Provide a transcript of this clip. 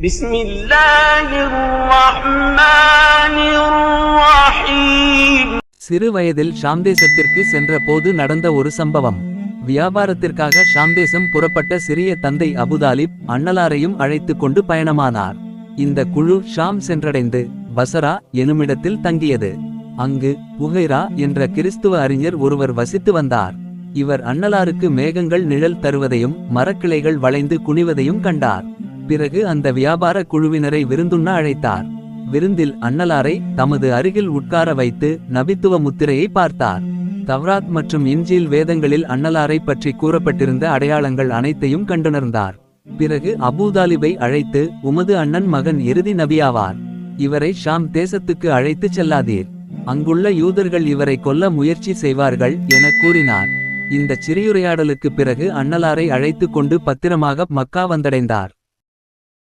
بسم الله الرحمن الرحيم. சிறு வயதில் ஷாம் தேசத்திற்கு சென்ற போது நடந்த ஒரு சம்பவம். வியாபாரத்திற்காக ஷாம் தேசம் புறப்பட்ட சிறிய தந்தை அபுதாலிப் அண்ணலாரையும் அழைத்து கொண்டு பயணமானார். இந்த குழு ஷாம் சென்றடைந்து பசரா எனுமிடத்தில் தங்கியது. அங்கு புகைரா என்ற கிறிஸ்துவ அறிஞர் ஒருவர் வசித்து வந்தார். இவர் அண்ணலாருக்கு மேகங்கள் நிழல் தருவதையும் மரக்கிளைகள் வளைந்து குனிவதையும் கண்டார். பிறகு அந்த வியாபார குழுவினரை விருந்துண்ண அழைத்தார். விருந்தில் அண்ணலாரை தமது அருகில் உட்கார வைத்து நபித்துவ முத்திரையை பார்த்தார். தவ்ராத் மற்றும் இன்ஜீல் வேதங்களில் அண்ணலாரை பற்றி கூறப்பட்டிருந்த அடையாளங்கள் அனைத்தையும் கண்டுணர்ந்தார். பிறகு அபூதாலிபை அழைத்து, உமது அண்ணன் மகன் இறுதி நபியாவார். இவரை ஷாம் தேசத்துக்கு அழைத்துச் செல்லாதீர். அங்குள்ள யூதர்கள் இவரை கொல்ல முயற்சி செய்வார்கள் என கூறினார். இந்த சிறியுரையாடலுக்கு பிறகு அண்ணலாரை அழைத்து கொண்டு பத்திரமாக மக்கா வந்தடைந்தார்.